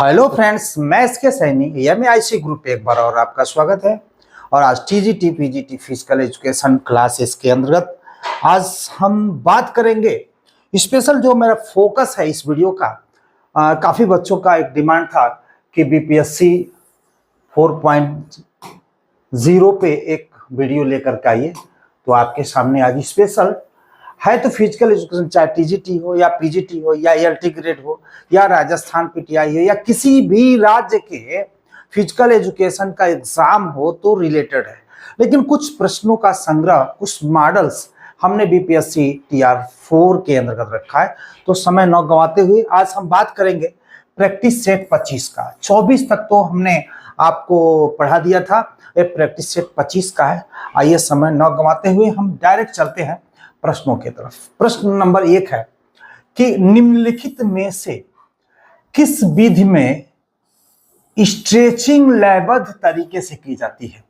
Hello friends, मैं इसके Saini MIC group पे एक बार और आपका स्वागत है। और आज TGT PGT physical education classes के अंतर्गत आज हम बात करेंगे स्पेशल। जो मेरा फोकस है इस वीडियो का, काफ़ी बच्चों का एक डिमांड था कि बीपीएससी 4.0 पे एक वीडियो लेकर के आइए, तो आपके सामने आज स्पेशल है। तो फिजिकल एजुकेशन चाहे टीजीटी हो या पीजीटी हो या एलटी ग्रेड हो या राजस्थान पीटीआई हो या किसी भी राज्य के फिजिकल एजुकेशन का एग्जाम हो तो रिलेटेड है। लेकिन कुछ प्रश्नों का संग्रह, कुछ मॉडल्स हमने बीपीएससी TR4 के अंतर्गत रखा है। तो समय न गंवाते हुए आज हम बात करेंगे प्रैक्टिस सेट 25 का। 24 तक तो हमने आपको पढ़ा दिया था, ये प्रैक्टिस सेट 25 का है। आइए समय न गंवाते हुए हम डायरेक्ट चलते हैं प्रश्नों की तरफ। प्रश्न नंबर 1 है कि निम्नलिखित में से किस विधि में स्ट्रेचिंग लयबद्ध तरीके से की जाती है।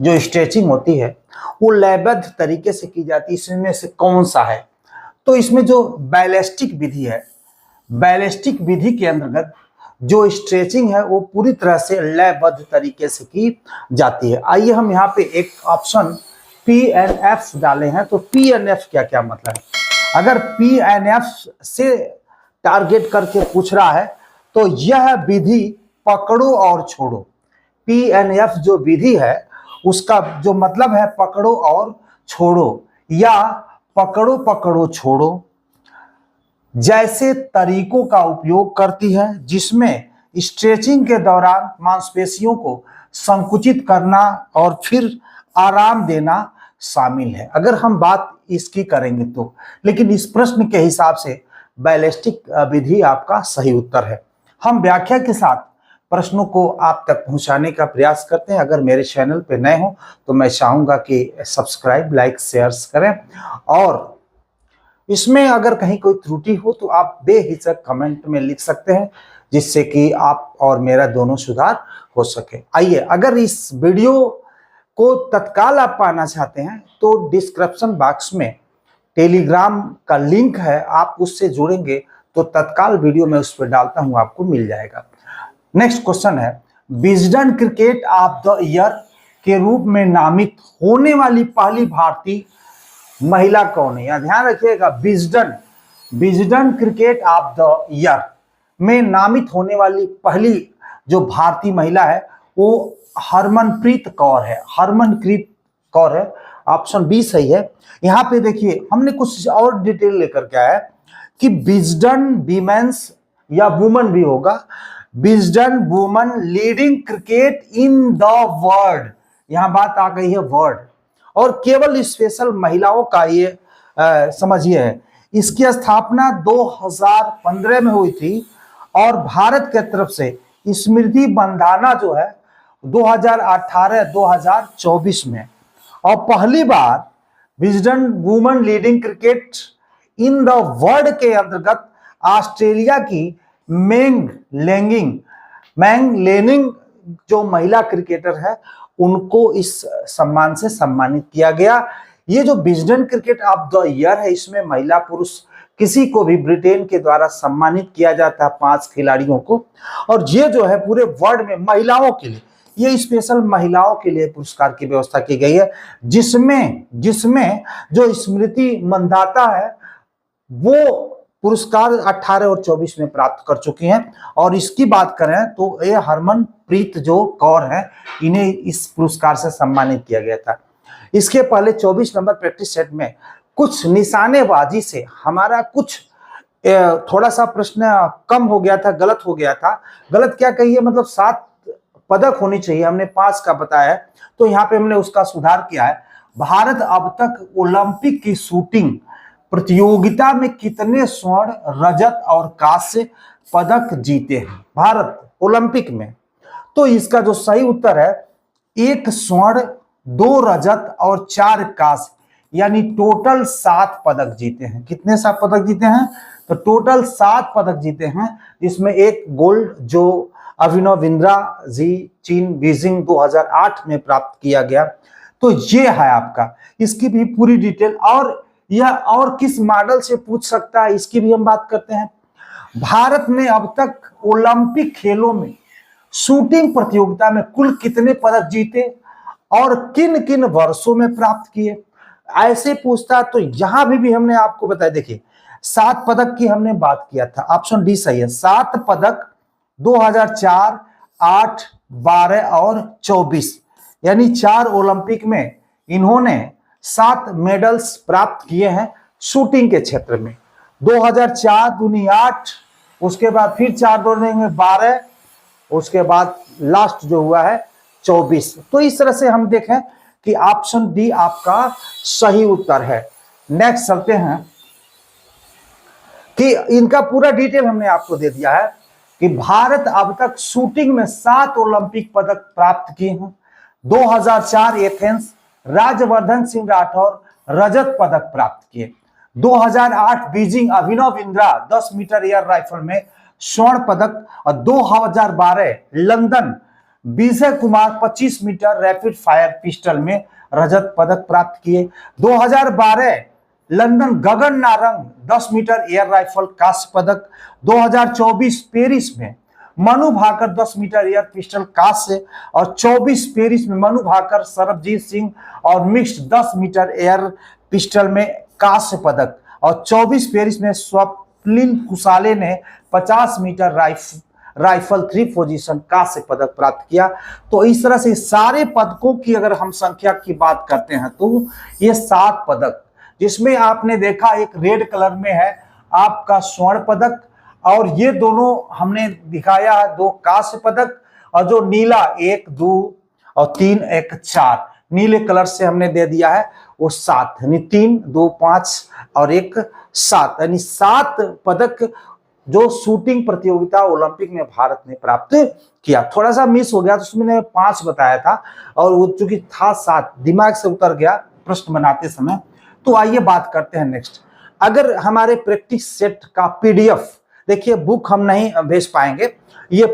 जो स्ट्रेचिंग होती है वो लयबद्ध तरीके से की जाती है, इसमें से कौन सा है। तो इसमें जो बैलेस्टिक विधि है, बैलेस्टिक विधि के अंतर्गत जो स्ट्रेचिंग है वो पूरी तरह से लयबद्ध तरीके से की जाती है। आइए हम यहाँ पे एक ऑप्शन PNF डाले हैं। तो PNF क्या क्या मतलब है। अगर PNF से टारगेट करके पूछ रहा है तो यह विधि पकड़ो और छोड़ो। PNF जो विधि है उसका जो मतलब है पकड़ो और छोड़ो या पकड़ो पकड़ो छोड़ो जैसे तरीकों का उपयोग करती है, जिसमें स्ट्रेचिंग के दौरान मांसपेशियों को संकुचित करना और फिर आराम देना शामिल है। अगर हम बात इसकी करेंगे तो, लेकिन इस प्रश्न के हिसाब से बैलेस्टिक विधि आपका सही उत्तर है। हम व्याख्या के साथ प्रश्नों को आप तक पहुंचाने का प्रयास करते हैं। अगर मेरे चैनल पे नए हो तो मैं चाहूंगा कि सब्सक्राइब, लाइक, शेयर करें और इसमें अगर कहीं कोई त्रुटि हो तो आप बेहिचक कमेंट में लिख सकते हैं, जिससे कि आप और मेरा दोनों सुधार हो सके। आइए, अगर इस वीडियो को तत्काल आप पाना चाहते हैं तो डिस्क्रिप्शन बॉक्स में टेलीग्राम का लिंक है, आप उससे जुड़ेंगे तो तत्काल वीडियो में उस पर डालता हूं, आपको मिल जाएगा। नेक्स्ट क्वेश्चन है, Wisden cricket of the year के रूप में नामित होने वाली पहली भारतीय महिला कौन है। यहां ध्यान रखिएगा, Wisden cricket of the year में नामित होने वाली पहली जो भारतीय महिला है वो हरमनप्रीत कौर है। हरमनप्रीत कौर है, ऑप्शन बी सही है। यहां पे देखिए हमने कुछ और डिटेल लेकर के आया है कि विजडन वीमेंस या वुमन भी होगा, Wisden woman leading cricket in the world. यहां बात आ गई है वर्ल्ड, और केवल स्पेशल महिलाओं का ये समझिए है। इसकी स्थापना 2015 में हुई थी और भारत के तरफ से स्मृति बंधाना जो है 2018-2024 में, और पहली बार Wisden woman leading cricket in the world के अंतर्गत ऑस्ट्रेलिया की मैंग लेनिंग जो महिला क्रिकेटर है उनको इस सम्मान से सम्मानित किया गया। ये जो Wisden cricket of the year है, इसमें महिला पुरुष किसी को भी ब्रिटेन के द्वारा सम्मानित किया जाता है 5 खिलाड़ियों को, और ये जो है पूरे वर्ल्ड में महिलाओं के लिए, ये स्पेशल महिलाओं के लिए पुरस्कार की व्यवस्था की गई है, जिसमें जो स्मृति मंधाता है वो पुरस्कार 18 और 24 में प्राप्त कर चुकी हैं। और इसकी बात करें तो ये हरमनप्रीत जो कौर है, इन्हें इस पुरस्कार से सम्मानित किया गया था। इसके पहले 24 नंबर प्रैक्टिस सेट में कुछ निशानेबाजी से हमारा कुछ थोड़ा सा प्रश्न कम हो गया था, गलत हो गया था। गलत क्या कहिए, मतलब 7 पदक होनी चाहिए, हमने 5 का बताया है, तो यहाँ पे हमने उसका सुधार किया है। भारत अब तक ओलंपिक की शूटिंग प्रतियोगिता में कितने स्वर्ण, रजत और कांस्य पदक जीते हैं भारत ओलंपिक में। तो इसका जो सही उत्तर है 1 स्वर्ण, 2 रजत और 4 कांस्य, यानी टोटल 7 पदक जीते हैं। कितने 7 पदक जीते हैं, तो टोटल 7 पदक जीते हैं, जिसमें 1 गोल्ड जो अभिनव बिंद्रा जी चीन बीजिंग 2008 में प्राप्त किया गया। तो ये है आपका, इसकी भी पूरी डिटेल, और यह और किस मॉडल से पूछ सकता है इसकी भी हम बात करते हैं। भारत ने अब तक ओलंपिक खेलों में शूटिंग प्रतियोगिता में कुल कितने पदक जीते और किन किन वर्षों में प्राप्त किए, ऐसे पूछता तो यहां भी हमने आपको बताया। देखिए 7 पदक की हमने बात किया था, ऑप्शन डी सही है। 7 पदक 2004, 8, 12 और 24, यानी 4 ओलंपिक में इन्होंने 7 मेडल्स प्राप्त किए हैं शूटिंग के क्षेत्र में। 2004 दूनी 8, उसके बाद फिर 4 दौड़ देंगे 12, उसके बाद लास्ट जो हुआ है 24। तो इस तरह से हम देखें कि ऑप्शन डी आपका सही उत्तर है। नेक्स्ट चलते हैं कि इनका पूरा डिटेल हमने आपको दे दिया है कि भारत अब तक शूटिंग में 7 ओलंपिक पदक प्राप्त किए हैं। 2004 एथेंस राज्यवर्धन सिंह राठौर रजत पदक प्राप्त किए। 2008 Beijing Abhinav Bindra 10 metre air rifle में स्वर्ण पदक और 2012 London Vijay Kumar 25 metre rapid fire pistol में रजत पदक प्राप्त किए। 2012 London Gagan Narang 10 metre air rifle कांस्य पदक। 2024 पेरिस में Manu Bhaker 10 metre air pistol कांस्य और 24 पेरिस में मनु भाकर सरबजीत सिंह और मिक्स्ड 10 मीटर एयर पिस्टल में कांस्य पदक और 24 पेरिस में स्वप्निल कुसाले ने 50 मीटर राइफल 3 पोजीशन कांस्य पदक प्राप्त किया। तो इस तरह से सारे पदकों की अगर हम संख्या की बात करते हैं तो ये 7 पदक, जिसमें आपने देखा एक रेड कलर में है आपका स्वर्ण पदक और ये दोनों हमने दिखाया है 2 कांस्य पदक और जो नीला 1, 2 और 3, 1, 4 नीले कलर से हमने दे दिया है वो 7, यानी 3, 2, 5 और 1, 7, यानी 7 पदक जो शूटिंग प्रतियोगिता ओलंपिक में भारत ने प्राप्त किया। थोड़ा सा मिस हो गया तो उसमें मैंने 5 बताया था और वो चूंकि था 7 दिमाग से उतर गया प्रश्न बनाते समय। तो आइए बात करते हैं नेक्स्ट। अगर हमारे प्रैक्टिस सेट का पीडीएफ, देखिए बुक हम नहीं भेज पाएंगे, ये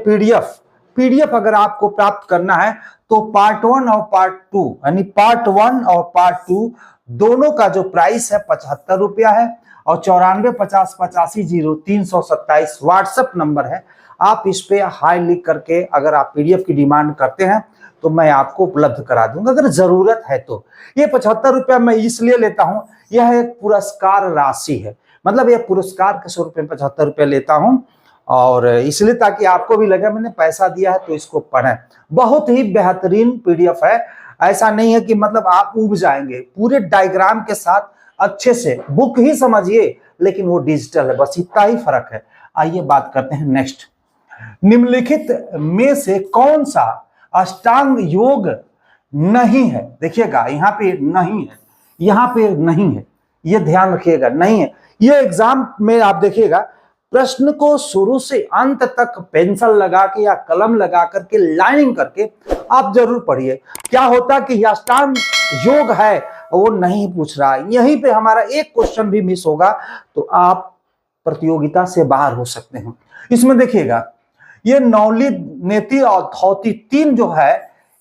पीडीएफ अगर आपको प्राप्त करना है तो पार्ट 1 और पार्ट 2 यानी पार्ट 1 और पार्ट 2 दोनों का जो प्राइस है 75 रुपया है और 94 50 85 0327 व्हाट्सएप नंबर है। आप इस पे हाई लिख करके अगर आप पीडीएफ की डिमांड करते हैं तो मैं आपको उपलब्ध करा दूंगा अगर जरूरत है तो। ये 75 रुपया मैं इसलिए लेता हूं, यह एक पुरस्कार राशि है, मतलब ये पुरस्कार के स्वरूप में 75 रुपया लेता हूं और इसलिए ताकि आपको भी लगे मैंने पैसा दिया है तो इसको पढ़ें। बहुत ही बेहतरीन पीडीएफ है, ऐसा नहीं है कि मतलब आप उब जाएंगे, पूरे डायग्राम के साथ अच्छे से बुक ही समझिए लेकिन वो डिजिटल है, बस इतना ही फर्क है। आइए बात करते हैं नेक्स्ट। निम्नलिखित में से कौन सा अष्टांग योग नहीं है? देखिएगा यहाँ पे नहीं है, यहाँ पे नहीं है, ये ध्यान रखिएगा, नहीं है। ये एग्जाम में आप देखिएगा प्रश्न को शुरू से अंत तक पेंसिल लगा के या कलम लगा करके लाइनिंग करके आप जरूर पढ़िए। क्या होता कि अष्टांग योग है वो नहीं पूछ रहा है, यहीं पे हमारा एक क्वेश्चन भी मिस होगा तो आप प्रतियोगिता से बाहर हो सकते हैं। इसमें देखिएगा ये नौली नेति और धौती 3 जो है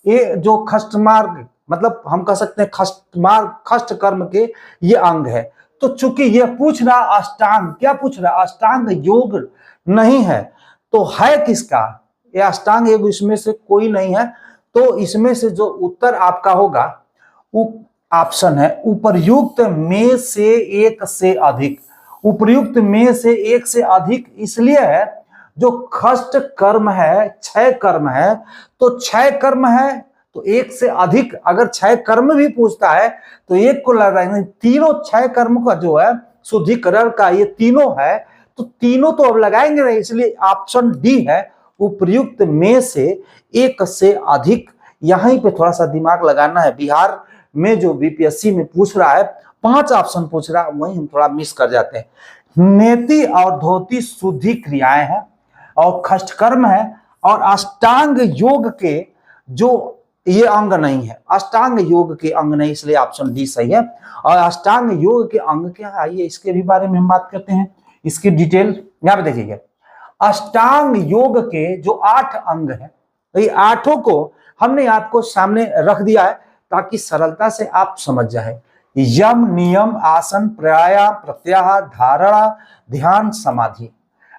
ये जो खष्टमार्ग, मतलब हम कह सकते हैं खष्ट कर्म के ये अंग है। तो चूंकि ये पूछ रहा अष्टांग, क्या पूछ रहा अष्टांग योग नहीं है तो है किसका? ये अष्टांग योग इसमें से कोई नहीं है। तो इसमें से जो उत्तर आपका होगा वो ऑप्शन है उपर्युक्त में से एक से अधिक। उपर्युक्त में से एक से अधिक इसलिए है जो खष्ट कर्म है, क्षय कर्म है, तो क्षय कर्म है तो एक से अधिक, अगर क्षय कर्म भी पूछता है तो एक को लगाएंगे। तीनों क्षय कर्म का जो है शुद्धिकरण का ये तीनों है तो तीनों तो अब लगाएंगे नहीं, इसलिए ऑप्शन डी है उपर्युक्त में से एक से अधिक। यहीं पे थोड़ा सा दिमाग लगाना है। बिहार में जो बीपीएससी में पूछ रहा है 5 ऑप्शन पूछ रहा है, वही हम थोड़ा मिस कर जाते हैं। नेति और धोती शुद्धि क्रियाएं हैं और खष्ट कर्म है और अष्टांग योग के जो ये अंग नहीं है, अष्टांग योग के अंग नहीं, इसलिए ऑप्शन डी सही है। और अष्टांग योग के अंग क्या है आइए इसके भी बारे में हम बात करते हैं, इसकी डिटेल यहाँ पे देखिएगा। अष्टांग योग के जो 8 अंग है तो ये 8 को हमने आपको सामने रख दिया है ताकि सरलता से आप समझ जाए। यम, नियम, आसन, प्राणायाम, प्रत्याहार, धारणा, ध्यान, समाधि,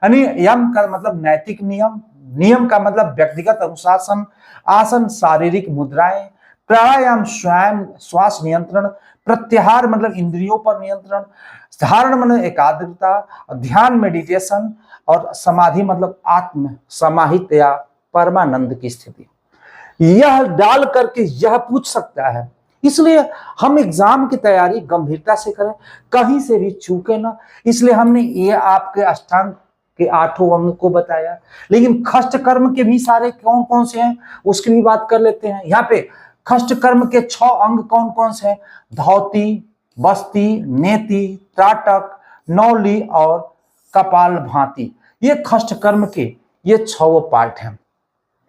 यानी यम का मतलब नैतिक नियम, नियम का मतलब व्यक्तिगत अनुशासन, आसन शारीरिक मुद्राएं, प्राणायाम स्वयं श्वास नियंत्रण, प्रत्याहार मतलब इंद्रियों पर नियंत्रण, धारण मतलब एकाग्रता, ध्यान मेडिटेशन, और समाधि मतलब आत्म समाहित या परमानंद की स्थिति। यह डाल करके यह पूछ सकता है, इसलिए हम एग्जाम की तैयारी गंभीरता से करें, कहीं से भी चूके ना। इसलिए हमने ये आपके अष्टांग के 8 अंग को बताया, लेकिन खष्ट कर्म के भी सारे कौन कौन से हैं उसकी भी बात कर लेते हैं। यहाँ पे खष्ट कर्म के 6 अंग कौन कौन से हैं? धौती, बस्ती, नेति, त्राटक, नौली और कपाल भांति। ये खष्ट कर्म के ये 6 पार्ट हैं।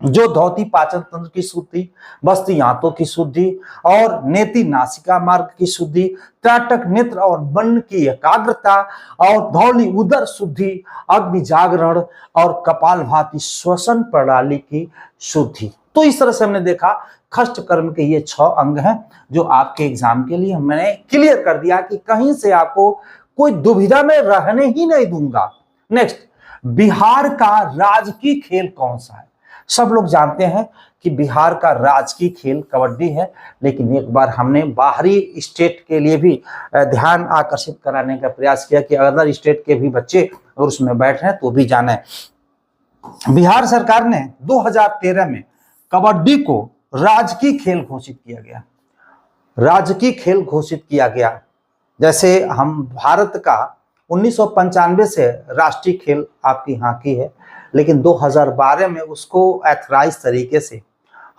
जो धौती पाचन तंत्र की शुद्धि, बस्ती आंतों की शुद्धि, और नेति नासिका मार्ग की शुद्धि, त्राटक नेत्र और मन की एकाग्रता, और धौली उदर शुद्धि, अग्नि जागरण, और कपाल भाती श्वसन प्रणाली की शुद्धि। तो इस तरह से हमने देखा खष्ट कर्म के ये 6 अंग हैं जो आपके एग्जाम के लिए मैंने क्लियर कर दिया कि कहीं से आपको कोई दुविधा में रहने ही नहीं दूंगा। नेक्स्ट, बिहार का राजकीय खेल कौन सा है? सब लोग जानते हैं कि बिहार का राजकीय खेल कबड्डी है, लेकिन एक बार हमने बाहरी स्टेट के लिए भी ध्यान आकर्षित कराने का प्रयास किया कि अदर स्टेट के भी बच्चे अगर उसमें बैठ रहे हैं तो भी जाने। बिहार सरकार ने 2013 में कबड्डी को राजकीय खेल घोषित किया गया। राजकीय खेल घोषित किया गया, जैसे हम भारत का 1995 से राष्ट्रीय खेल आपकी हॉकी है, लेकिन 2012 में उसको एथराइज तरीके से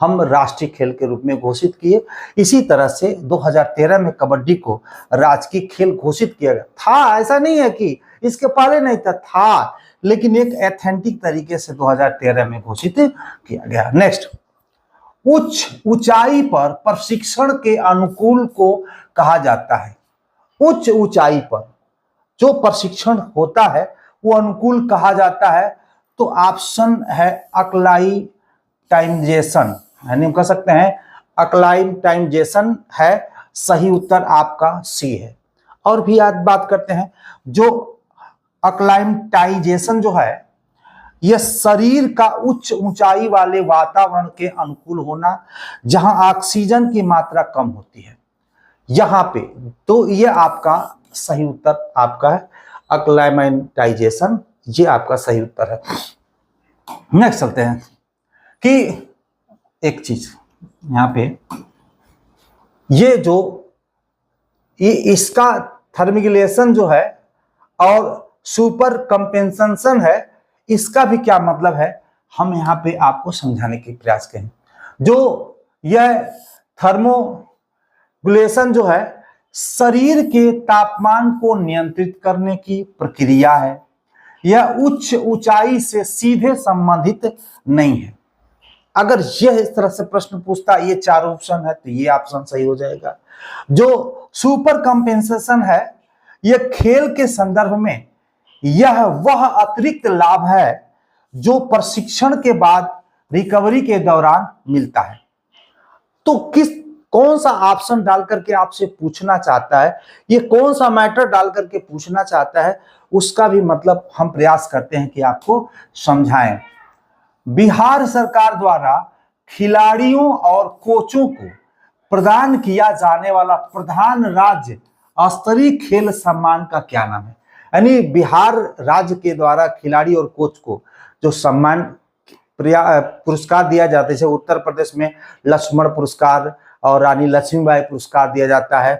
हम राष्ट्रीय खेल के रूप में घोषित किए। इसी तरह से 2013 में कबड्डी को राजकीय खेल घोषित किया गया था। ऐसा नहीं है कि इसके पहले नहीं था, लेकिन एक एथेंटिक तरीके से 2013 में घोषित किया गया। नेक्स्ट, उच्च ऊंचाई पर प्रशिक्षण के अनुकूल को कहा जाता है। उच्च ऊंचाई पर जो प्रशिक्षण होता है वो अनुकूल कहा जाता है। तो ऑप्शन है अक्लाइटाइजेशन, यानी हम कह सकते हैं अक्लाइटाइजेशन है सही उत्तर, आपका सी है। और भी आज बात करते हैं, जो अक्लाइटाइजेशन जो है यह शरीर का उच्च ऊंचाई वाले वातावरण के अनुकूल होना जहां ऑक्सीजन की मात्रा कम होती है, यहां पे। तो ये आपका सही उत्तर आपका है अक्लाइटाइजेशन, ये आपका सही उत्तर है। नेक्स्ट चलते हैं कि एक चीज यहां पे ये इसका थर्मिगुलेशन जो है और सुपर कंपेंसेशन है, इसका भी क्या मतलब है हम यहां पे आपको समझाने के प्रयास करें। जो यह थर्मोगुलेशन जो है शरीर के तापमान को नियंत्रित करने की प्रक्रिया है, यह उच्च ऊंचाई से सीधे संबंधित नहीं है। अगर यह इस तरह से प्रश्न पूछता, ये 4 ऑप्शन है तो ये ऑप्शन सही हो जाएगा। जो सुपर कंपेंसेशन है यह खेल के संदर्भ में यह वह अतिरिक्त लाभ है जो प्रशिक्षण के बाद रिकवरी के दौरान मिलता है। तो कौन सा ऑप्शन डाल करके आपसे पूछना चाहता है, ये कौन सा मैटर डाल करके पूछना चाहता है, उसका भी मतलब हम प्रयास करते हैं कि आपको समझाएं। बिहार सरकार द्वारा खिलाड़ियों और कोचों को प्रदान किया जाने वाला प्रधान राज्य स्तरीय खेल सम्मान का क्या नाम है? यानी बिहार राज्य के द्वारा खिलाड़ी और कोच को जो सम्मान पुरस्कार दिया जाता है, जैसे उत्तर प्रदेश में लक्ष्मण पुरस्कार और रानी लक्ष्मीबाई पुरस्कार दिया जाता है,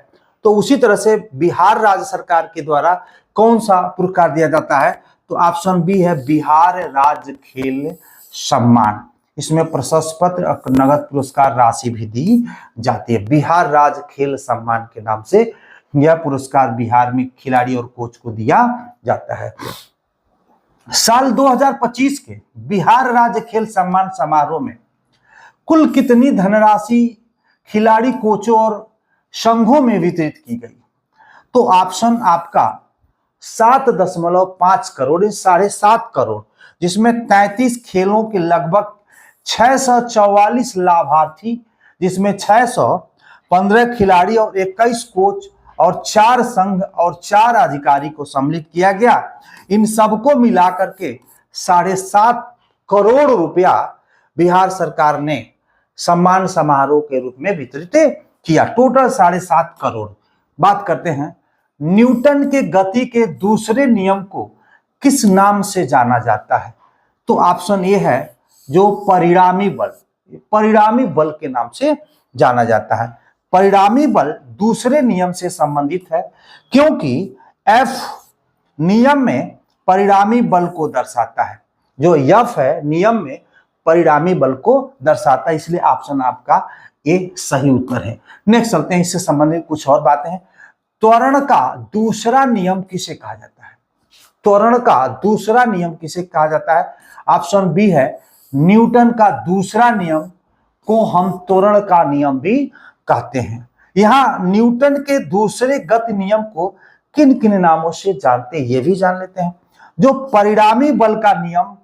तो उसी तरह से बिहार राज्य सरकार के द्वारा कौन सा पुरस्कार दिया जाता है? तो ऑप्शन बी है बिहार राज्य खेल सम्मान। इसमें प्रशस्ति पत्र और नगद पुरस्कार राशि भी दी जाती है। बिहार राज्य खेल सम्मान के नाम से यह पुरस्कार बिहार में खिलाड़ी और कोच को दिया जाता है। साल 2025 के बिहार राज्य खेल सम्मान समारोह में कुल कितनी धनराशि खिलाड़ी, कोचों और संघों में वितरित की गई? तो ऑप्शन आपका 7.5 करोड़, 7.5 करोड़, जिसमें 33 खेलों के लगभग 644 लाभार्थी, जिसमें 615 खिलाड़ी और 21 कोच और 4 संघ और 4 अधिकारी को सम्मिलित किया गया। इन सबको मिलाकर के 7.5 करोड़ रुपया बिहार सरकार ने सम्मान समारोह के रूप में वितरित किया। टोटल 7.5 करोड़। बात करते हैं न्यूटन के गति के दूसरे नियम को किस नाम से जाना जाता है? तो ऑप्शन ए है जो परिणामी बल, परिणामी बल के नाम से जाना जाता है। परिणामी बल दूसरे नियम से संबंधित है क्योंकि F नियम में परिणामी बल को दर्शाता है। जो F है नियम में परिणामी बल को दर्शाता है, इसलिए ऑप्शन आपका ए सही उत्तर है। नेक्स्ट चलते हैं, इससे संबंधित कुछ और बातें हैं। त्वरण का दूसरा नियम किसे कहा जाता है? त्वरण का दूसरा नियम किसे कहा जाता है? ऑप्शन बी है न्यूटन का दूसरा नियम को हम त्वरण का नियम भी कहते हैं। यहां न्यूटन के दूसरे गति नियम को किन किन नामों से जानते हैं ये भी जान लेते हैं। जो परिणामी बल का नियम,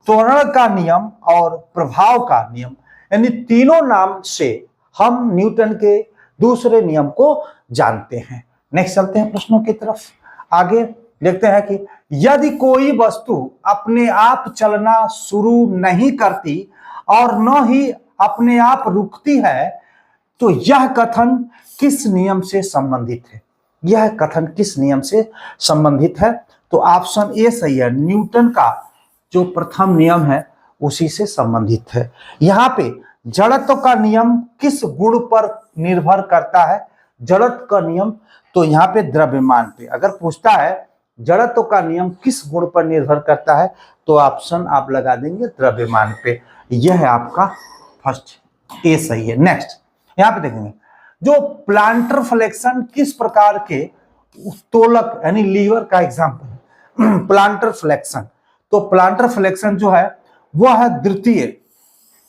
त्वरण का नियम और प्रभाव का नियम, यानी तीनों नाम से हम न्यूटन के दूसरे नियम को जानते हैं। नेक्स्ट चलते हैं प्रश्नों की तरफ। आगे देखते हैं कि यदि कोई वस्तु अपने आप चलना शुरू नहीं करती और न ही अपने आप रुकती है तो यह कथन किस नियम से संबंधित है? यह कथन किस नियम से संबंधित है? तो ऑप्शन ए सही है, न्यूटन का जो प्रथम नियम है उसी से संबंधित है। यहाँ पे जड़त्व का नियम किस गुण पर निर्भर करता है? जड़त्व का नियम तो यहाँ पे द्रव्यमान पे। अगर पूछता है जड़त्व का नियम किस गुण पर निर्भर करता है तो ऑप्शन आप लगा देंगे द्रव्यमान पे। यह है आपका फर्स्ट, ए सही है। नेक्स्ट यहाँ पे देखेंगे जो प्लांटर फ्लेक्शन किस प्रकार के तोलक यानी लीवर का एग्जाम्पल है? प्लांटर फ्लेक्शन, तो प्लांटर फ्लेक्शन जो है वह है द्वितीय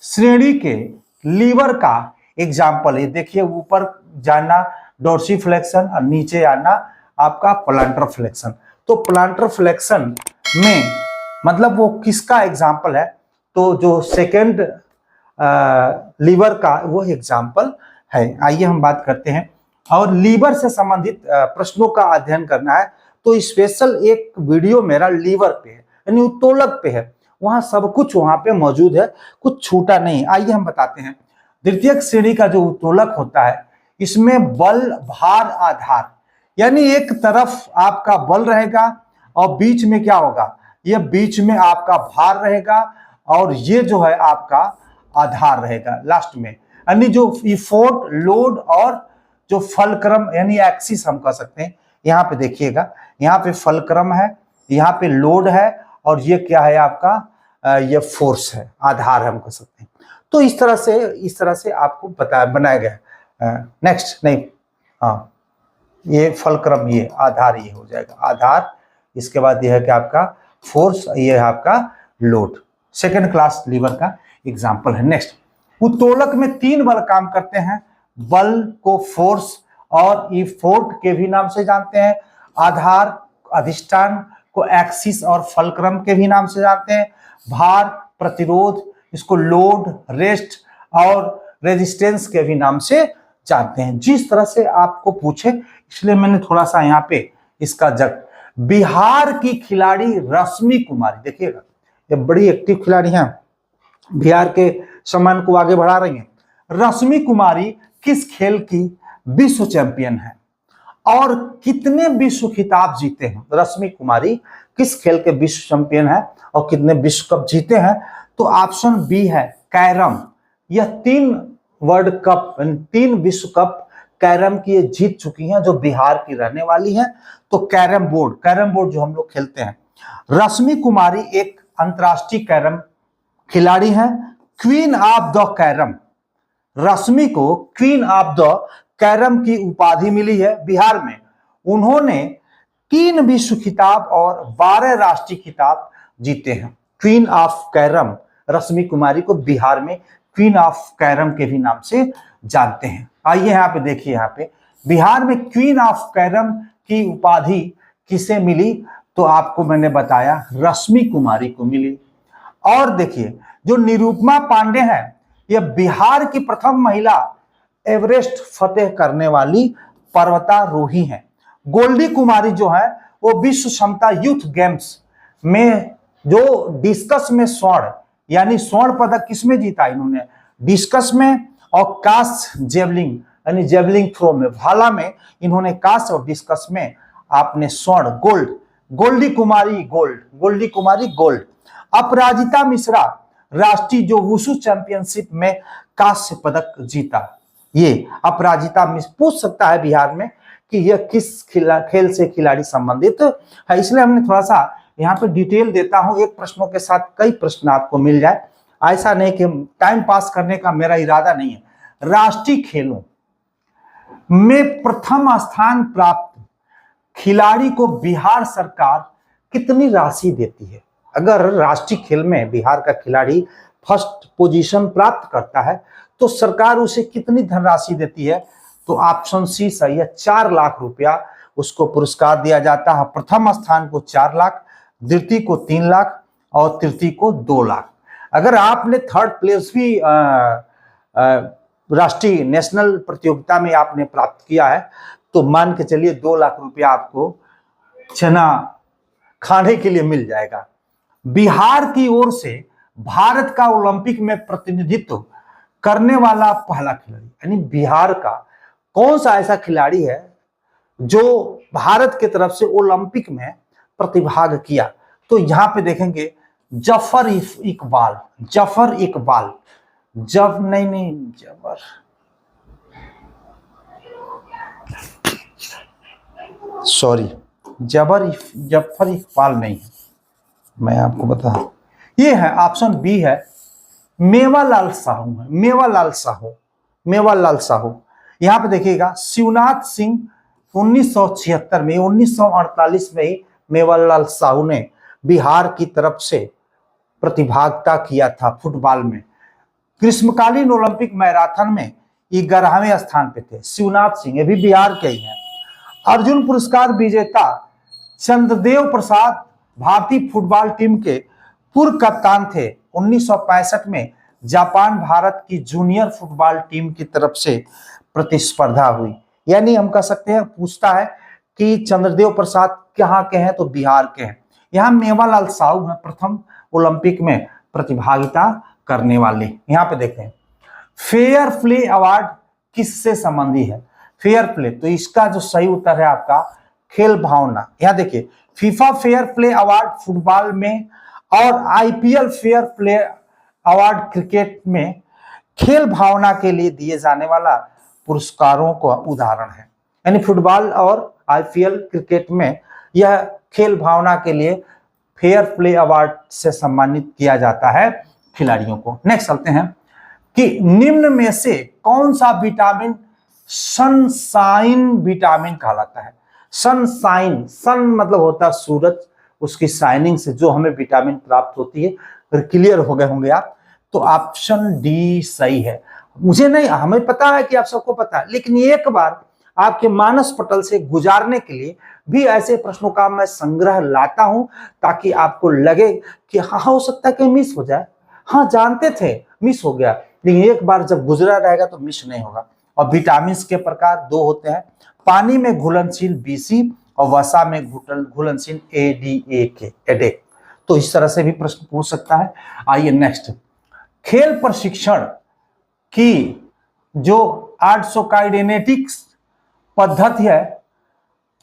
श्रेणी के लीवर का एग्जाम्पल है। देखिए ऊपर जाना डोर्सी फ्लेक्शन और नीचे आना आपका प्लांटर फ्लेक्शन। तो प्लांटर फ्लेक्शन में मतलब वो किसका एग्जाम्पल है? तो जो सेकेंड लीवर का वो एग्जाम्पल है। आइए हम बात करते हैं। और लीवर से संबंधित प्रश्नों का अध्ययन करना है तो स्पेशल एक वीडियो मेरा लीवर पे है, यानी उत्तोलक पे है। वहां सब कुछ वहां पे मौजूद है, कुछ छूटा नहीं। आइए हम बताते हैं। द्वितीय श्रेणी का जो उत्तोलक होता है इसमें बल भार आधार, यानी एक तरफ आपका बल रहेगा और बीच में क्या होगा? ये बीच में आपका भार रहेगा और ये जो है आपका आधार रहेगा लास्ट में। यानी जो इफोर्ट, लोड और जो फलक्रम यानी एक्सिस हम कह सकते हैं। यहाँ पे देखिएगा, यहाँ पे फलक्रम है, यहाँ पे लोड है और ये क्या है आपका ये फोर्स है, आधार हम कह सकते हैं। तो इस तरह से आपको बनाया गया। नेक्स्ट नहीं, हाँ ये फलक्रम, ये आधार, ये हो जाएगा आधार। इसके बाद ये है कि आपका फोर्स, ये है आपका लोड। सेकेंड क्लास लीवर का एग्जाम्पल है। नेक्स्ट उत्तोलक में 3 बल काम करते हैं। बल को फोर्स और इफोर्ट के भी नाम से जानते हैं। आधार अधिष्ठान को एक्सिस और फलक्रम के भी नाम से जानते हैं। भार प्रतिरोध इसको लोड, रेस्ट और रेजिस्टेंस के भी नाम से जानते हैं। जिस तरह से आपको पूछे इसलिए मैंने थोड़ा सा यहाँ पे इसका बिहार की खिलाड़ी रश्मि कुमारी, देखिएगा ये बड़ी एक्टिव खिलाड़ी हैं, बिहार के सम्मान को आगे बढ़ा रही हैं। रश्मि कुमारी किस खेल की विश्व चैंपियन है और कितने विश्व खिताब जीते हैं? रश्मि कुमारी किस खेल के विश्व चैंपियन है और कितने विश्व कप जीते हैं? तो ऑप्शन बी है कैरम। यह 3 वर्ल्ड कप, 3 विश्व कप कैरम की ये जीत चुकी हैं, जो बिहार की रहने वाली हैं। तो कैरम बोर्ड जो हम लोग खेलते हैं। रश्मि कुमारी एक अंतरराष्ट्रीय कैरम खिलाड़ी हैं, क्वीन ऑफ द कैरम। रश्मि को क्वीन ऑफ द कैरम की उपाधि मिली है बिहार में। उन्होंने 3 विश्व खिताब और 12 राष्ट्रीय खिताब जीते हैं। क्वीन ऑफ कैरम, रश्मि कुमारी को बिहार में क्वीन ऑफ कैरम के भी नाम से जानते हैं। आइए यहाँ पे देखिए, यहाँ पे बिहार में क्वीन ऑफ कैरम की उपाधि किसे मिली? तो आपको मैंने बताया रश्मि कुमारी को मिली। और देखिए जो निरुपमा पांडे हैं, यह बिहार की प्रथम महिला एवरेस्ट फतेह करने वाली पर्वतारोही हैं। गोल्डी कुमारी जो है वो विश्व क्षमता यूथ गेम्स में जो डिस्कस में स्वर्ण यानी स्वर्ण पदक किसमें जीता इन्होंने, डिस्कस में, और कास्ट जेवलिंग यानी जेवलिंग थ्रो में, भाला में इन्होंने कास्ट और डिस्कस में आपने स्वर्ण गोल्ड, गोल्डी कुमारी गोल्ड, गोल्डी कुमारी गोल्ड। अपराजिता मिश्रा राष्ट्रीय जो वुशु चैंपियनशिप में कांस्य पदक जीता। ये अपराजिता मिश्रा पूछ सकता है बिहार में कि यह किस खेल से खिलाड़ी संबंधित है, इसलिए हमने थोड़ा सा यहाँ पे डिटेल देता हूं, एक प्रश्नों के साथ कई प्रश्न आपको मिल जाए। ऐसा नहीं कि टाइम पास करने का मेरा इरादा नहीं है। राष्ट्रीय खेलों में प्रथम स्थान प्राप्त खिलाड़ी को बिहार सरकार कितनी राशि देती है? अगर राष्ट्रीय खेल में बिहार का खिलाड़ी फर्स्ट पोजीशन प्राप्त करता है तो सरकार उसे कितनी धनराशि देती है? तो ऑप्शन सी सही है, 4 लाख रुपया उसको पुरस्कार दिया जाता है। प्रथम स्थान को 4 लाख, द्वितीय को 3 लाख और तृतीय को 2 लाख। अगर आपने थर्ड प्लेस भी राष्ट्रीय नेशनल प्रतियोगिता में आपने प्राप्त किया है तो मान के चलिए 2 लाख रुपया आपको चना खाने के लिए मिल जाएगा। बिहार की ओर से भारत का ओलंपिक में प्रतिनिधित्व करने वाला पहला खिलाड़ी, यानी बिहार का कौन सा ऐसा खिलाड़ी है जो भारत की तरफ से ओलंपिक में प्रतिभाग किया? तो यहां पे देखेंगे जफर इकबाल, जफर इकबाल, जबर सॉरी जफर इकबाल नहीं है, मैं आपको बता, ये है ऑप्शन बी है मेवालाल साहू है, मेवालाल साहू, मेवालाल साहू। यहां पे देखिएगा शिवनाथ सिंह 1976 में, 1948 में ही मेवालाल साहू ने बिहार की तरफ से प्रतिभागिता किया था फुटबॉल में। ग्रीष्मकालीन ओलंपिक मैराथन में 11वें स्थान पे थे शिवनाथ सिंह, ये भी बिहार के ही हैं। अर्जुन पुरस्कार विजेता चंद्रदेव प्रसाद भारतीय फुटबॉल टीम के पूर्व कप्तान थे। 1965 में जापान भारत की जूनियर फुटबॉल टीम की तरफ से प्रतिस्पर्धा हुई। यानी हम कह सकते हैं, पूछता है कि चंद्रदेव प्रसाद कहाँ के हैं, तो बिहार के हैं। यहाँ मेवालाल साहू हैं प्रथम ओलंपिक में प्रतिभागिता करने वाले। यहाँ पे देखें फेयर प्ले अवार्ड किससे संबंधी है? फेयर प्ले, तो इसका जो सही उत्तर है आपका खेल भावना। यहाँ देखिए FIFA fair play award football में और IPL fair play award cricket में खेल भावना के लिए दिए जाने वाला पुरस्कारों का उदाहरण है। यानी फुटबॉल और आईपीएल क्रिकेट में यह खेल भावना के लिए फेयर प्ले अवार्ड से सम्मानित किया जाता है खिलाड़ियों को। नेक्स्ट चलते हैं कि निम्न में से कौन सा विटामिन सनशाइन विटामिन कहलाता है? सनशाइन, सन मतलब होता है सूरज, उसकी शाइनिंग से जो हमें विटामिन प्राप्त होती है। अगर क्लियर हो गए होंगे आप तो ऑप्शन डी सही है। मुझे नहीं, हमें पता है कि आप सबको पता है, लेकिन एक बार आपके मानस पटल से गुजारने के लिए भी ऐसे प्रश्नों का मैं संग्रह लाता हूं ताकि आपको लगे कि हाँ हो सकता है कि मिस हो जाए। हाँ जानते थे मिस हो गया, लेकिन एक बार जब गुजरा रहेगा तो मिस नहीं होगा। और विटामिन के प्रकार 2 होते हैं, पानी में घुलनशील BC और वसा में घुलनशील ADA एडेक। तो इस तरह से भी प्रश्न पूछ सकता है। आइए नेक्स्ट, खेल प्रशिक्षण की जो आइसोकाइनेटिक्स पद्धति है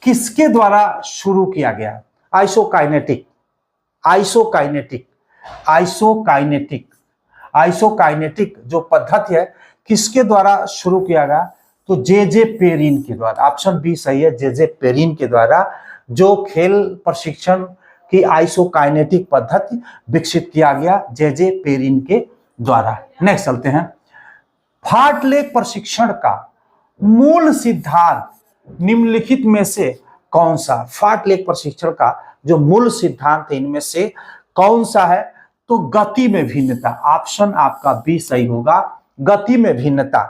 किसके द्वारा शुरू किया गया? आइसोकाइनेटिक, आइसोकाइनेटिक, आइसोकाइनेटिक, आइसोकाइनेटिक जो पद्धति है किसके द्वारा शुरू किया गया? तो जे पेरिन के द्वारा। ऑप्शन बी सही है, जे पेरिन के द्वारा जो खेल प्रशिक्षण की आइसोकाइनेटिक पद्धति विकसित किया गया, जे पेरिन के द्वारा। नेक्स्ट चलते हैं, फाटलेग प्रशिक्षण का मूल सिद्धांत निम्नलिखित में से कौन सा? फाटलेग प्रशिक्षण का जो मूल सिद्धांत है इनमें से कौन सा है? तो गति में भिन्नता। ऑप्शन आपका बी सही होगा, गति में भिन्नता।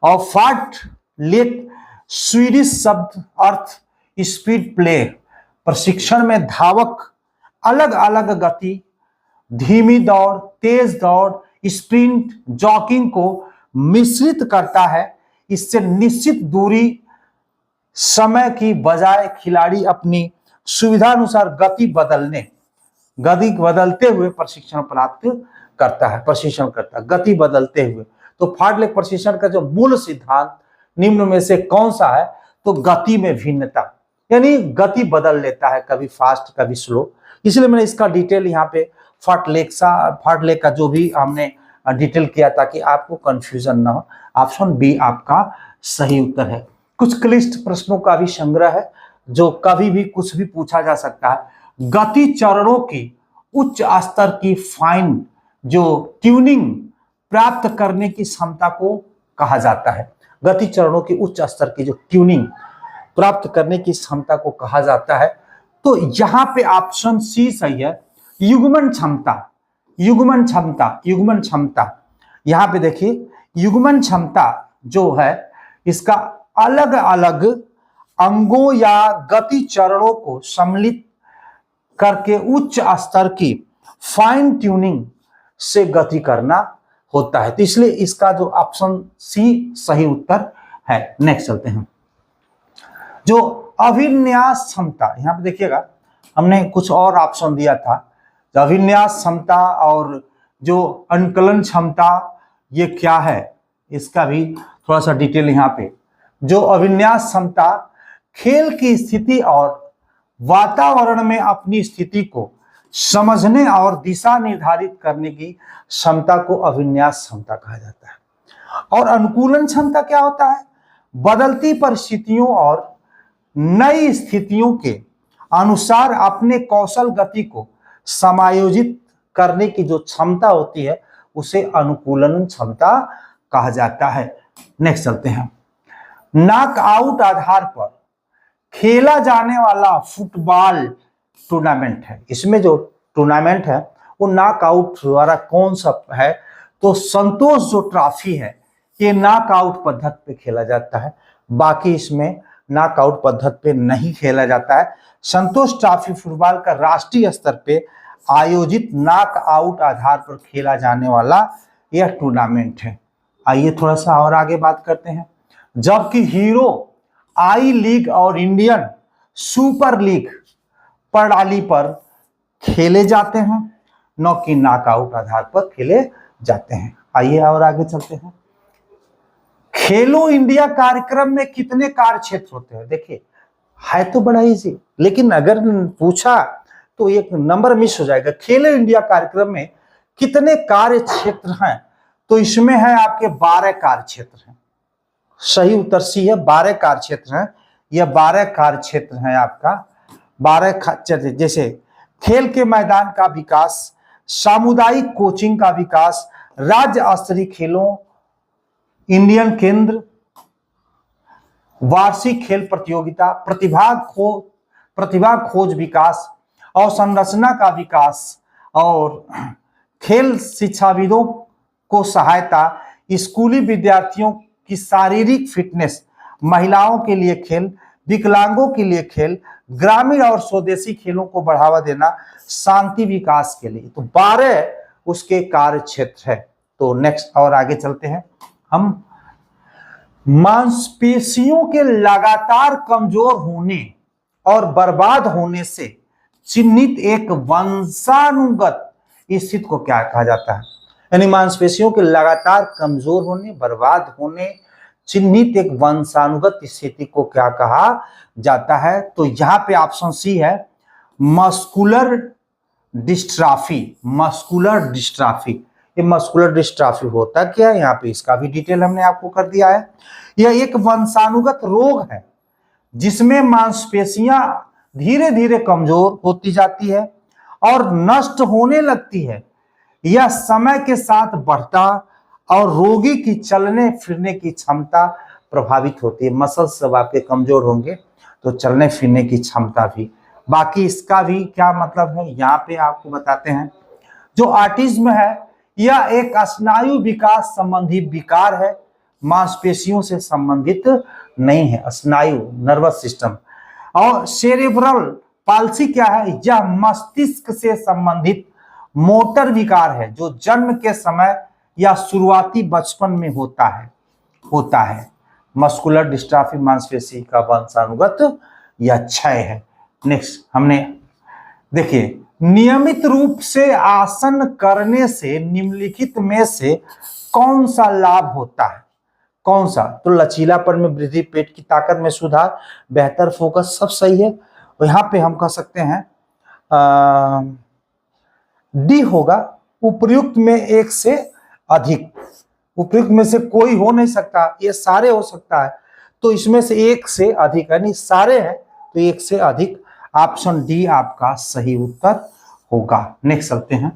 और फाट लेग स्वीडिश शब्द अर्थ स्पीड प्ले, प्रशिक्षण में धावक अलग अलग गति, धीमी दौड़, तेज दौड़, स्प्रिंट, जॉगिंग को मिश्रित करता है। इससे निश्चित दूरी समय की बजाय खिलाड़ी अपनी सुविधानुसार गति बदलते हुए प्रशिक्षण प्राप्त करता है, प्रशिक्षण करता है गति बदलते हुए। तो फार्डलेग प्रशिक्षण का जो मूल सिद्धांत निम्न में से कौन सा है? तो गति में भिन्नता, यानी गति बदल लेता है, कभी फास्ट कभी स्लो। इसलिए मैंने इसका डिटेल यहाँ पे फार्डलेग का जो भी हमने डिटेल किया ताकि आपको कंफ्यूजन ना हो। ऑप्शन बी आपका सही उत्तर है। कुछ क्लिष्ट प्रश्नों का भी संग्रह है जो कभी भी कुछ भी पूछा जा सकता है। गति चरणों की उच्च स्तर की फाइन जो ट्यूनिंग प्राप्त करने की क्षमता को कहा जाता है। गति चरणों की उच्च स्तर की जो ट्यूनिंग प्राप्त करने की क्षमता को कहा जाता है। तो यहां पे ऑप्शन सी सही है, युग्मन क्षमता। युग्मन क्षमता, युग्मन क्षमता, यहां पे देखिए युग्मन क्षमता जो है इसका अलग अलग अंगों या गति चरणों को सम्मिलित करके उच्च स्तर की फाइन ट्यूनिंग से गति करना होता है। तो इसलिए इसका जो ऑप्शन सी सही उत्तर है। नेक्स्ट चलते हैं। जो अभिन्यास क्षमता, यहां पे देखिएगा हमने कुछ और ऑप्शन दिया था। जो अभिन्यास क्षमता और जो अनुकलन क्षमता ये क्या है, इसका भी थोड़ा सा डिटेल यहाँ पे। जो अभिन्यास क्षमता खेल की स्थिति और वातावरण में अपनी स्थिति को समझने और दिशा निर्धारित करने की क्षमता को अभिन्यास क्षमता कहा जाता है। और अनुकूलन क्षमता क्या होता है? बदलती परिस्थितियों और नई स्थितियों के अनुसार अपने कौशल गति को समायोजित करने की जो क्षमता होती है उसे अनुकूलन क्षमता कहा जाता है। नेक्स्ट चलते हैं। नॉकआउट आधार पर खेला जाने वाला फुटबॉल टूर्नामेंट है। इसमें जो टूर्नामेंट है वो नॉकआउट द्वारा कौन सा है? तो संतोष जो ट्रॉफी है ये नॉकआउट पद्धति पे खेला जाता है, बाकी इसमें नॉकआउट पद्धति पे नहीं खेला जाता है। संतोष ट्रॉफी फुटबॉल का राष्ट्रीय स्तर पे आयोजित नॉकआउट आधार पर खेला जाने वाला यह टूर्नामेंट है। आइए थोड़ा सा और आगे बात करते हैं। जबकि हीरो आई लीग और इंडियन सुपर लीग प्रणाली पर खेले जाते हैं, न कि नॉकआउट आधार पर खेले जाते हैं। आइए और आगे चलते हैं। खेलो इंडिया कार्यक्रम में कितने कार्य क्षेत्र होते हैं? देखिए है तो बड़ा इजी, लेकिन अगर पूछा तो एक नंबर मिस हो जाएगा। खेलो इंडिया कार्यक्रम में कितने कार्य क्षेत्र हैं? तो इसमें है आपके 12 कार्य क्षेत्र हैं। सही उत्तर सी है, 12 कार्य क्षेत्र हैं। यह 12 कार्य क्षेत्र हैं आपका। 12 क्षेत्र जैसे खेल के मैदान का विकास, सामुदायिक कोचिंग का विकास, राज्य स्तरीय खेलों, इंडियन केंद्र, वार्षिक खेल प्रतियोगिता, प्रतिभा खोज विकास और संरचना का विकास, और खेल शिक्षाविदों को सहायता, स्कूली विद्यार्थियों की शारीरिक फिटनेस, महिलाओं के लिए खेल, विकलांगों के लिए खेल, ग्रामीण और स्वदेशी खेलों को बढ़ावा देना, शांति विकास के लिए। तो 12 उसके कार्य क्षेत्र है। तो नेक्स्ट और आगे चलते हैं हम। मांसपेशियों के लगातार कमजोर होने और बर्बाद होने से चिन्हित एक वंशानुगत स्थिति को क्या कहा जाता है? यानी मांसपेशियों के लगातार कमजोर होने, बर्बाद होने चिन्हित एक वंशानुगत स्थिति को क्या कहा जाता है? तो यहाँ पे ऑप्शन सी है, मस्कुलर डिस्ट्राफी। मस्कुलर डिस्ट्राफी, ये मस्कुलर डिस्ट्राफी होता क्या है? यहाँ पे इसका भी डिटेल हमने आपको कर दिया है। यह एक वंशानुगत रोग है जिसमें मांसपेशियां धीरे धीरे कमजोर होती जाती है और नष्ट होने लगती है। यह समय के साथ बढ़ता और रोगी की चलने फिरने की क्षमता प्रभावित होती है। मसल्स जब आपके कमजोर होंगे तो चलने फिरने की क्षमता भी। बाकी इसका भी क्या मतलब है यहाँ पे आपको बताते हैं। जो ऑटिज्म है यह एक स्नायु विकास संबंधी विकार है, मांसपेशियों से संबंधित नहीं है, स्नायु नर्वस सिस्टम। और सेरेब्रल पाल्सी क्या है? यह मस्तिष्क से संबंधित मोटर विकार है जो जन्म के समय या शुरुआती बचपन में होता है। मस्कुलर डिस्ट्राफी मांसपेशी का वंशानुगत या क्षय है। नेक्स्ट हमने देखिए, नियमित रूप से आसन करने से निम्नलिखित में से कौन सा लाभ होता है? कौन सा? तो लचीलापन में वृद्धि, पेट की ताकत में सुधार, बेहतर फोकस, सब सही है। और यहाँ पे हम कह सकते हैं डी होगा, उपर्युक्त में एक से अधिक। उपर्युक्त में से कोई हो नहीं सकता, ये सारे हो सकता है, तो इसमें से एक से अधिक, यानी सारे हैं तो एक से अधिक। ऑप्शन डी आपका सही उत्तर होगा। नेक्स्ट चलते हैं।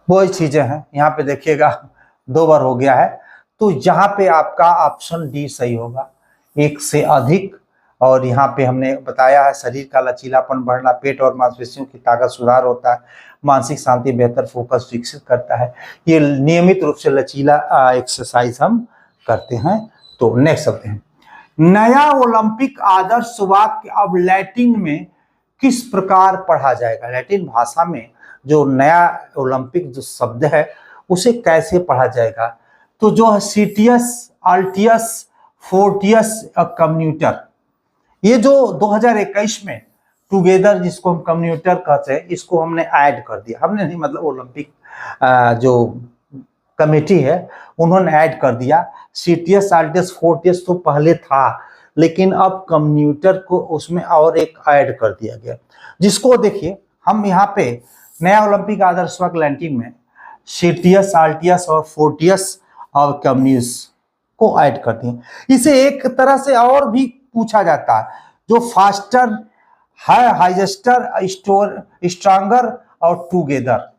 वही चीजें हैं, यहाँ पे देखिएगा 2 बार हो गया है, तो यहाँ पे आपका ऑप्शन डी सही होगा, एक से अधिक। और यहाँ पे हमने बताया है शरीर का लचीलापन बढ़ना, पेट और मांसपेशियों की ताकत सुधार होता है, मानसिक शांति, बेहतर फोकस विकसित करता है। ये नियमित रूप से लचीला एक्सरसाइज हम करते हैं। तो नेक्स्ट चलते हैं। नया ओलंपिक आदर्श वाक्य अब लैटिन में किस प्रकार पढ़ा जाएगा? लैटिन भाषा में जो नया ओलंपिक जो शब्द है उसे कैसे पढ़ा जाएगा? तो जो है सीटियस, अल्टियस, फोर्टियस, कम्यूटर, ये जो 2021 में टुगेदर जिसको हम कम्यूटर कहते हैं, इसको हमने ऐड कर दिया। हमने नहीं, मतलब ओलंपिक जो कमेटी है उन्होंने ऐड कर दिया। सीटियस, अल्टियस, फोर्टियस तो पहले था, लेकिन अब कम्यूटर को उसमें और एक ऐड कर दिया गया, जिसको देखिए हम यहाँ पे नया ओलंपिक आदर्श वाक्य लैटिन में सीटियस, अल्टियस और फोर्टियस और कम्यूस को ऐड करते हैं। इसे एक तरह से और भी पूछा जाता है, जो फास्टर है, हाइजेस्टर, स्ट्रॉन्गर और टुगेदर।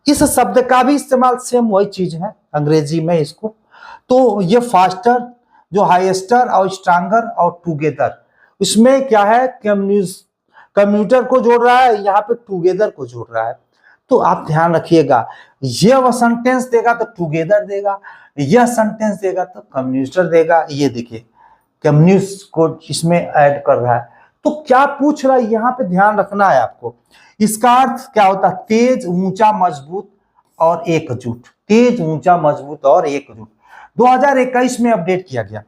इस शब्द का भी इस्तेमाल सेम वही चीज है अंग्रेजी में इसको। तो ये फास्टर, जो हाइएस्टर और स्ट्रॉन्गर और टुगेदर, इसमें क्या है, कम्यूटर को जोड़ रहा है, यहाँ पे टुगेदर को जोड़ रहा है। तो आप ध्यान रखिएगा, ये वह सेंटेंस देगा तो टुगेदर देगा, यह सेंटेंस देगा तो कम्यूटर देगा। ये देखिए कम्यूनिस्ट को इसमें ऐड कर रहा है। तो क्या पूछ रहा है यहाँ पे ध्यान रखना है आपको। इसका अर्थ क्या होता है? तेज, ऊंचा, मजबूत और एकजुट। तेज, ऊंचा, मजबूत और एकजुट 2021 में अपडेट किया गया,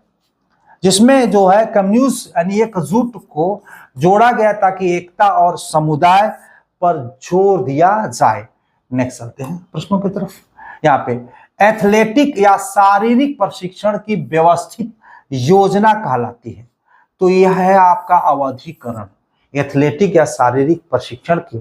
जिसमें जो है कम्यूनिस्ट यानी एकजुट को जोड़ा गया ताकि एकता और समुदाय पर जोर दिया जाए। नेक्स्ट चलते हैं प्रश्नों की तरफ। यहाँ पे एथलेटिक या शारीरिक प्रशिक्षण की व्यवस्थित योजना कहलाती है। तो यह है आपका अवधिकरण। एथलेटिक या शारीरिक प्रशिक्षण की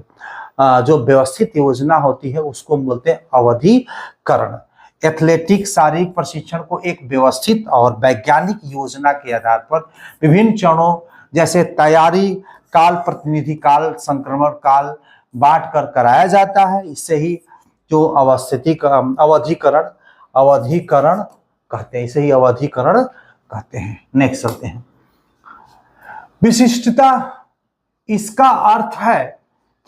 जो व्यवस्थित योजना होती है उसको बोलते हैं अवधिकरण। एथलेटिक शारीरिक प्रशिक्षण को एक व्यवस्थित और वैज्ञानिक योजना के आधार पर विभिन्न चरणों जैसे तैयारी काल, प्रतिनिधि काल, संक्रमण काल बांट कर कराया जाता है। इससे ही जो अवधिकरण कहते हैं, इसे ही अवधिकरण कहते हैं। नेक्स्ट चलते हैं। विशिष्टता, इसका अर्थ है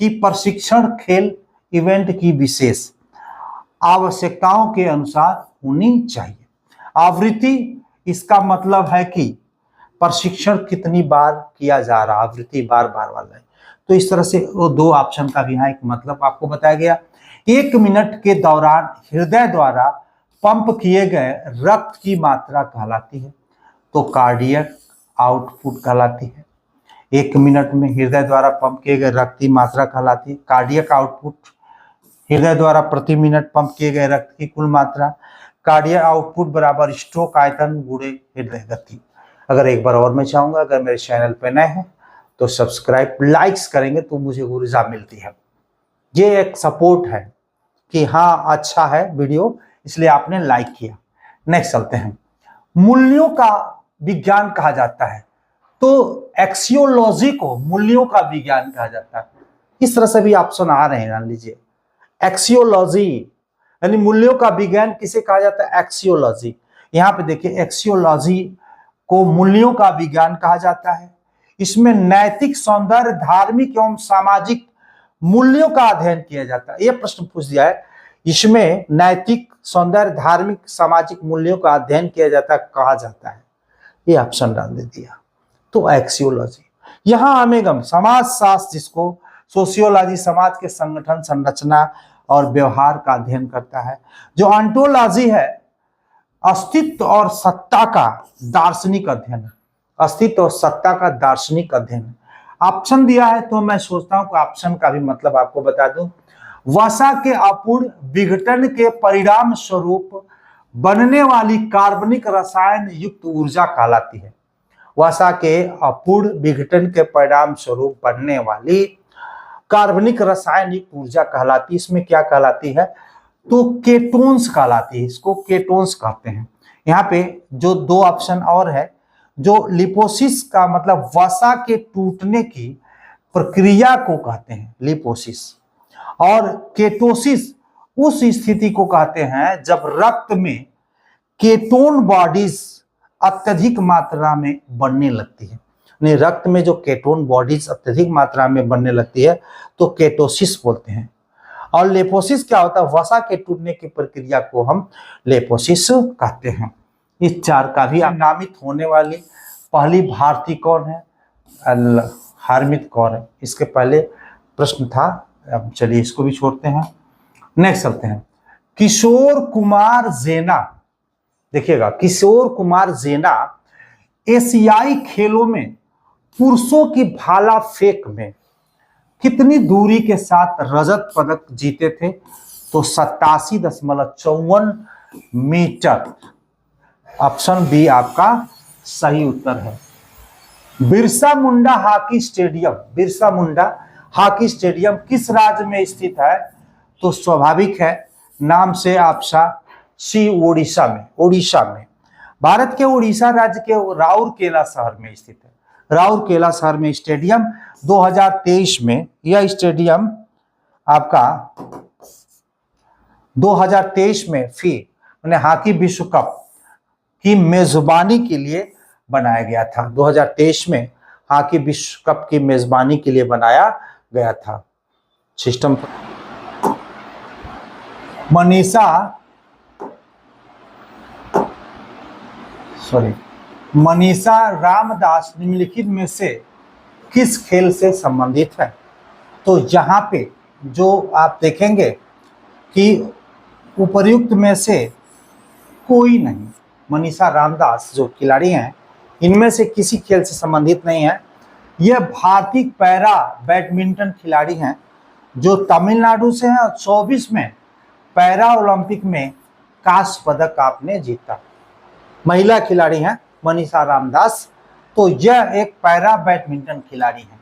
कि प्रशिक्षण खेल इवेंट की विशेष आवश्यकताओं के अनुसार होनी चाहिए। आवृत्ति, इसका मतलब है कि प्रशिक्षण कितनी बार किया जा रहा, आवृत्ति बार बार वाला है। तो इस तरह से वो 2 ऑप्शन का भी यहाँ एक मतलब आपको बताया गया। 1 मिनट के दौरान हृदय द्वारा पंप किए गए रक्त की मात्रा कहलाती है, तो कार्डियक आउटपुट कहलाती है। 1 मिनट में हृदय द्वारा पंप किए गए रक्त की मात्रा कहलाती है। कार्डियक आउटपुट, हृदय द्वारा प्रति मिनट पंप किए गए रक्त की कुल मात्रा। कार्डियक आउटपुट बराबर स्ट्रोक आयतन गुणे हृदय गति। अगर एक बार और मैं चाहूंगा, अगर मेरे चैनल पे नए हैं तो सब्सक्राइब, लाइक्स करेंगे तो मुझे ऊर्जा मिलती है। ये एक सपोर्ट है कि हाँ अच्छा है वीडियो, इसलिए आपने लाइक किया। नेक्स्ट चलते हैं। मूल्यों का विज्ञान कहा जाता है, तो एक्सियोलॉजी को मूल्यों का विज्ञान कहा जाता है। इस तरह से भी ऑप्शन आ रहे हैं, जान लीजिए। एक्सियोलॉजी यानी मूल्यों का विज्ञान किसे कहा जाता है? एक्सियोलॉजी। यहाँ पे देखिए, एक्सियोलॉजी को मूल्यों का विज्ञान कहा जाता है। इसमें नैतिक, सौंदर्य, धार्मिक एवं सामाजिक मूल्यों का अध्ययन किया जाता है। यह प्रश्न पूछ दिया है, इसमें नैतिक, सौंदर्य, धार्मिक, सामाजिक मूल्यों का अध्ययन किया जाता है, कहा जाता है। ये ऑप्शन डाल दे दिया। तो एक्सियोलॉजी। यहाँ आमेगम समाज शास्त्र, जिसको सोशियोलॉजी समाज के संगठन, संरचना और व्यवहार का अध्ययन करता है। जो ऑन्टोलॉजी है अस्तित्व और सत्ता का दार्शनिक अध्ययन है। अस्तित्व और सत्ता का दार्शनिक अध्ययन है। ऑप्शन दिया है तो मैं सोचता हूं कि ऑप्शन का भी मतलब आपको बता दूं। वसा के अपूर्ण विघटन के परिणाम स्वरूप बनने वाली कार्बनिक रसायन युक्त ऊर्जा कहलाती है। वसा के अपूर्ण विघटन के परिणाम स्वरूप बनने वाली कार्बनिक रसायन युक्त ऊर्जा कहलाती है। इसमें क्या कहलाती है? तो केटोन्स कहलाती है। इसको केटोन्स कहते हैं। यहाँ पे जो दो ऑप्शन और है, जो लिपोसिस का मतलब वसा के टूटने की प्रक्रिया को कहते हैं लिपोसिस, और केटोसिस उस स्थिति को कहते हैं जब रक्त में केटोन बॉडीज अत्यधिक मात्रा में बनने लगती है। यानी रक्त में जो केटोन बॉडीज अत्यधिक मात्रा में बनने लगती है तो केटोसिस बोलते हैं। और लेपोसिस क्या होता है? वसा के टूटने की प्रक्रिया को हम लेपोसिस कहते हैं। इस चार का भी नामित होने वाली पहली भारतीय कौन है? हरमीत कौर है। इसके पहले प्रश्न था, अब चलिए इसको भी छोड़ते हैं। नेक्स्ट चलते हैं। किशोर कुमार जेना, देखिएगा, किशोर कुमार जेना एशियाई खेलों में पुरुषों की भाला फेंक में कितनी दूरी के साथ रजत पदक जीते थे? तो 87.54 मीटर। ऑप्शन बी आपका सही उत्तर है। Birsa Munda hockey stadium, Birsa Munda hockey stadium किस राज्य में स्थित है? तो स्वाभाविक है, नाम से आपसा सी ओडिशा में, ओडिशा में, भारत के उड़ीसा राज्य के राउरकेला शहर में स्थित है। राउरकेला शहर में स्टेडियम 2023 में, यह स्टेडियम आपका 2023 में फिर हॉकी विश्व कप की मेजबानी के लिए बनाया गया था। 2023 में हॉकी विश्व कप की मेजबानी के लिए बनाया गया था। सिस्टम मनीषा रामदास निम्नलिखित में से किस खेल से संबंधित है? तो यहाँ पे जो आप देखेंगे कि उपर्युक्त में से कोई नहीं, मनीषा रामदास जो खिलाड़ी हैं इनमें से किसी खेल से संबंधित नहीं है। यह भारतीय पैरा बैडमिंटन खिलाड़ी हैं जो तमिलनाडु से हैं और 24 में पैरा ओलंपिक में कांस्य पदक आपने जीता। महिला खिलाड़ी हैं मनीषा रामदास, तो यह एक पैरा बैडमिंटन खिलाड़ी हैं।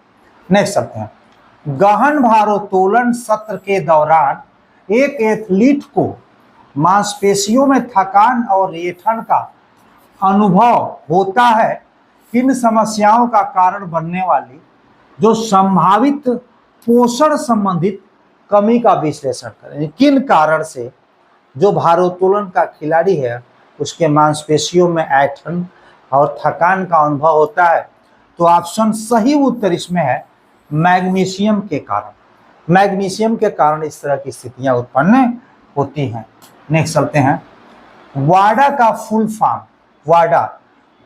नेक्स्ट चलते हैं। गहन भारोत्तोलन सत्र के दौरान एक एथलीट को मांसपेशियों में थकान और रेठन का अनुभव होता है। किन समस्याओं का कारण बनने वाली जो संभावित पोषण संबंधित कमी का विश्लेषण करें। किन कारण से जो भारोत्तोलन का खिलाड़ी है उसके मांसपेशियों में ऐंठन और थकान का अनुभव होता है? तो ऑप्शन सही उत्तर इसमें है मैग्नीशियम के कारण। मैग्नीशियम के कारण इस तरह की स्थितियां उत्पन्न होती हैं। नेक्स्ट चलते हैं। वाडा का फुल फॉर्म, वाडा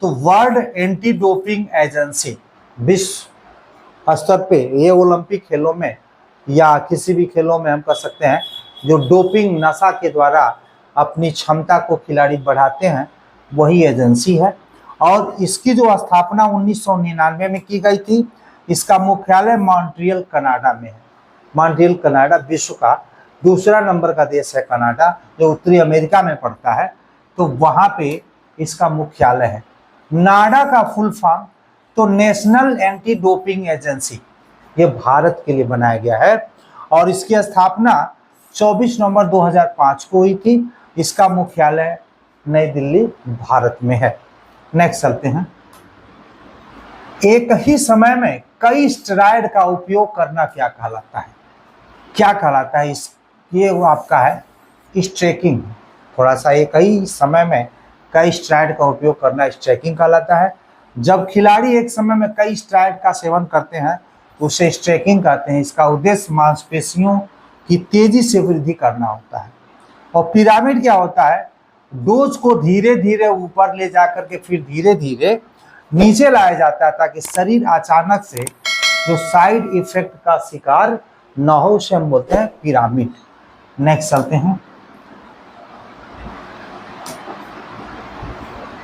तो वर्ल्ड एंटी डोपिंग एजेंसी। विश्व स्तर पे ये ओलंपिक खेलों में या किसी भी खेलों में हम कह सकते हैं जो डोपिंग नशा के द्वारा अपनी क्षमता को खिलाड़ी बढ़ाते हैं वही एजेंसी है। और इसकी जो स्थापना 1999 में की गई थी। इसका मुख्यालय मॉन्ट्रियल कनाडा में है। मॉन्ट्रियल कनाडा विश्व का दूसरा नंबर का देश है कनाडा, जो उत्तरी अमेरिका में पड़ता है, तो वहाँ पे इसका मुख्यालय है। नाडा का फुल फॉर्म तो नेशनल एंटी डोपिंग एजेंसी, ये भारत के लिए बनाया गया है और इसकी स्थापना 24 नवंबर 2005 को हुई थी। इसका मुख्यालय नई दिल्ली भारत में है। नेक्स्ट चलते हैं। एक ही समय में कई स्टेरॉयड का उपयोग करना क्या कहलाता है? क्या कहलाता है इस, ये वो आपका है स्ट्रेकिंग। थोड़ा सा एक ही समय में कई स्टेरॉयड का उपयोग करना स्ट्रेकिंग कहलाता है। जब खिलाड़ी एक समय में कई स्टेरॉयड का सेवन करते हैं तो उसे स्ट्रेकिंग कहते हैं। इसका उद्देश्य मांसपेशियों की तेजी से वृद्धि करना होता है। और पिरामिड क्या होता है? डोज को धीरे धीरे ऊपर ले जाकर के फिर धीरे धीरे नीचे लाया जाता है ताकि शरीर अचानक से जो साइड इफेक्ट का शिकार न हो, उसे हम बोलते हैं पिरामिड। नेक्स्ट चलते हैं।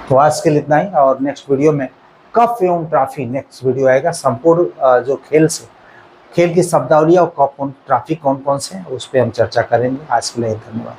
तो आज के लिए इतना ही, और नेक्स्ट वीडियो में कप एवं ट्रॉफी नेक्स्ट वीडियो आएगा। संपूर्ण जो खेल की शब्दावली और कप ट्रॉफी कौन कौन से हैं उस पर हम चर्चा करेंगे। आज के लिए धन्यवाद।